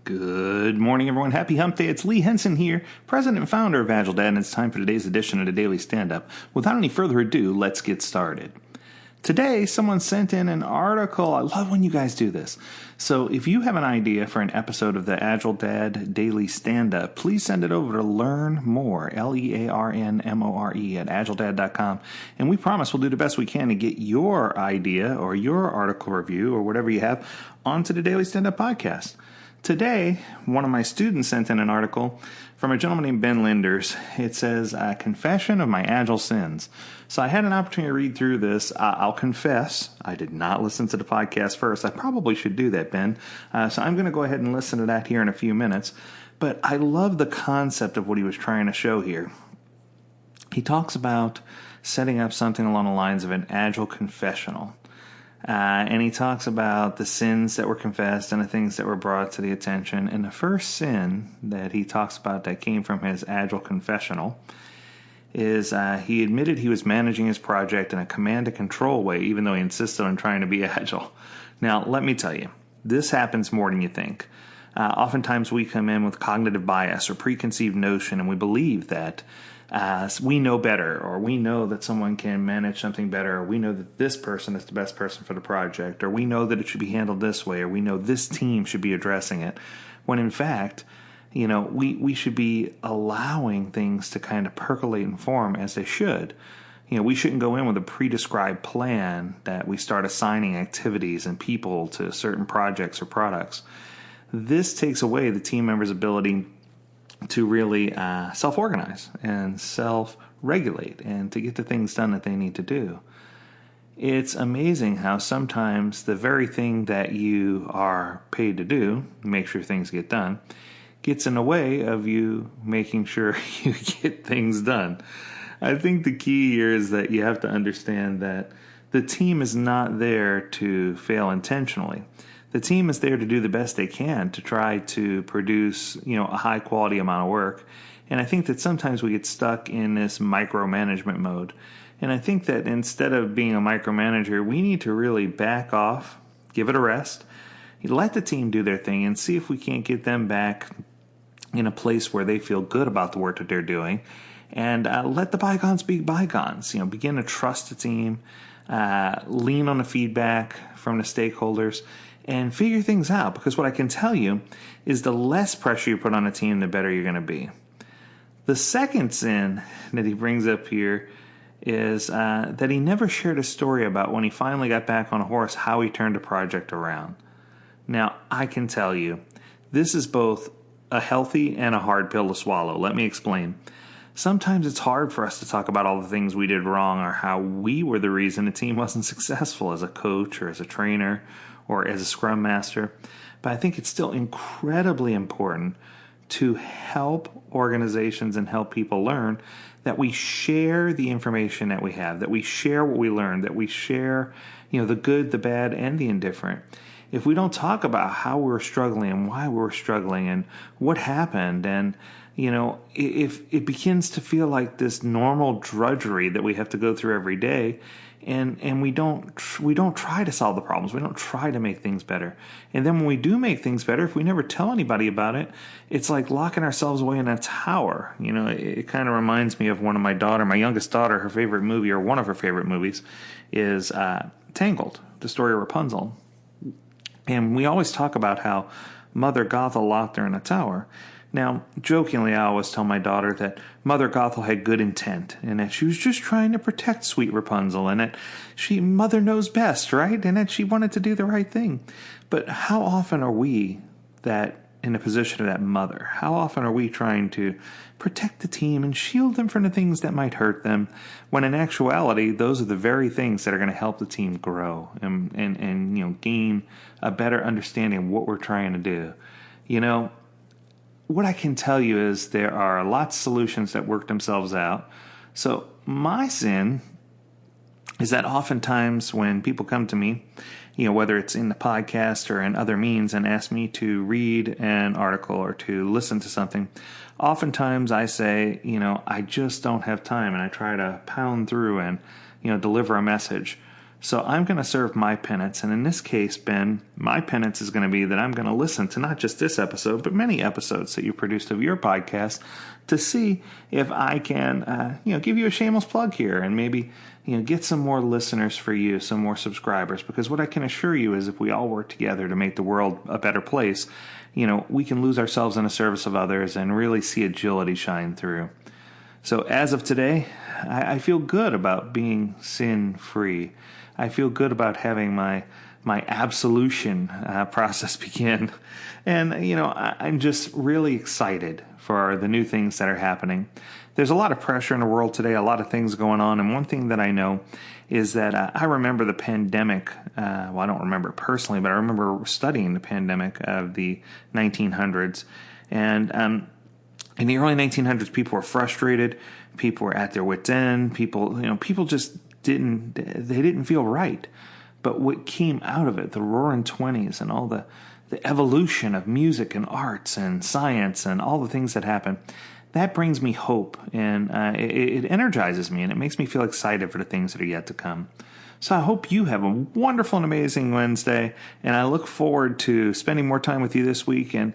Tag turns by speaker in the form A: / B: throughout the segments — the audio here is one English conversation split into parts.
A: Good morning, everyone. Happy Hump Day. It's Lee Henson here, president and founder of AgileDad, and it's time for today's edition of the Daily Stand-Up. Without any further ado, let's get started. Today, someone sent in an article. I love when you guys do this. So if you have an idea for an episode of the AgileDad Daily Stand-Up, please send it over to Learn More, LearnMore at agiledad.com. And we promise we'll do the best we can to get your idea or your article review or whatever you have onto the Daily Stand-Up podcast. Today, one of my students sent in an article from a gentleman named Ben Linders. It says, Confession of My Agile Sins. So I had an opportunity to read through this. I'll confess, I did not listen to the podcast first. I probably should do that, Ben. So I'm going to go ahead and listen to that here in a few minutes. But I love the concept of what he was trying to show here. He talks about setting up something along the lines of an Agile confessional. And he talks about the sins that were confessed and the things that were brought to the attention. And the first sin that he talks about that came from his Agile confessional is he admitted he was managing his project in a command and control way, even though he insisted on trying to be Agile. Now, let me tell you, this happens more than you think. Oftentimes we come in with cognitive bias or preconceived notion, and we believe that we know better, or we know that someone can manage something better, or we know that this person is the best person for the project, or we know that it should be handled this way, or we know this team should be addressing it, when in fact, we should be allowing things to kind of percolate and form as they should. We shouldn't go in with a pre-described plan that we start assigning activities and people to certain projects or products. This takes away the team member's ability to really self-organize and self-regulate and to get the things done that they need to do. It's amazing how sometimes the very thing that you are paid to do, make sure things get done, gets in the way of you making sure you get things done. I think the key here is that you have to understand that the team is not there to fail intentionally. The team is there to do the best they can to try to produce, a high quality amount of work. And I think that sometimes we get stuck in this micromanagement mode. And I think that instead of being a micromanager, we need to really back off, give it a rest, let the team do their thing, and see if we can't get them back in a place where they feel good about the work that they're doing. And let the bygones be bygones. Begin to trust the team, lean on the feedback from the stakeholders, and figure things out, because what I can tell you is the less pressure you put on a team, the better you're going to be. The second sin that he brings up here is that he never shared a story about when he finally got back on a horse, how he turned a project around. Now, I can tell you, this is both a healthy and a hard pill to swallow. Let me explain. Sometimes it's hard for us to talk about all the things we did wrong or how we were the reason the team wasn't successful as a coach or as a trainer or as a scrum master. But I think it's still incredibly important to help organizations and help people learn that we share the information that we have, that we share what we learned, that we share, the good, the bad, and the indifferent. If we don't talk about how we're struggling and why we're struggling and what happened, and if it begins to feel like this normal drudgery that we have to go through every day, and we don't try to solve the problems, we don't try to make things better, and then when we do make things better, if we never tell anybody about it, it's like locking ourselves away in a tower. It kind of reminds me of my youngest daughter, her favorite movie, or one of her favorite movies, is Tangled, the story of Rapunzel. And we always talk about how Mother Gothel locked her in a tower. Now, jokingly, I always tell my daughter that Mother Gothel had good intent and that she was just trying to protect sweet Rapunzel, and that Mother knows best, right? And that she wanted to do the right thing. But how often are we that in the position of that mother? How often are we trying to protect the team and shield them from the things that might hurt them, when in actuality, those are the very things that are going to help the team grow and gain a better understanding of what we're trying to do? What I can tell you is there are lots of solutions that work themselves out. So my sin is that oftentimes when people come to me, whether it's in the podcast or in other means, and ask me to read an article or to listen to something, oftentimes I say, I just don't have time, and I try to pound through and, deliver a message. So I'm going to serve my penance. And in this case, Ben, my penance is going to be that I'm going to listen to not just this episode, but many episodes that you produced of your podcast to see if I can, give you a shameless plug here and maybe, get some more listeners for you, some more subscribers. Because what I can assure you is if we all work together to make the world a better place, we can lose ourselves in the service of others and really see agility shine through. So as of today, I feel good about being sin-free. I feel good about having my absolution process begin. And, I'm just really excited for the new things that are happening. There's a lot of pressure in the world today, a lot of things going on. And one thing that I know is that I remember the pandemic. I don't remember it personally, but I remember studying the pandemic of the 1900s. And in the early 1900s, people were frustrated. People were at their wits' end. People just didn't feel right. But what came out of it, the Roaring '20s and all the evolution of music and arts and science and all the things that happen, that brings me hope, and it energizes me, and it makes me feel excited for the things that are yet to come. So I hope you have a wonderful and amazing Wednesday, and I look forward to spending more time with you this week. And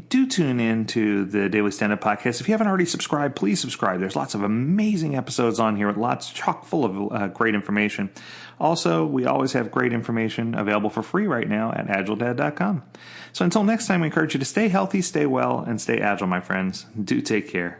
A: do tune in to the Daily Stand-Up Podcast. If you haven't already subscribed, please subscribe. There's lots of amazing episodes on here with lots chock full of great information. Also, we always have great information available for free right now at AgileDad.com. So until next time, we encourage you to stay healthy, stay well, and stay agile, my friends. Do take care.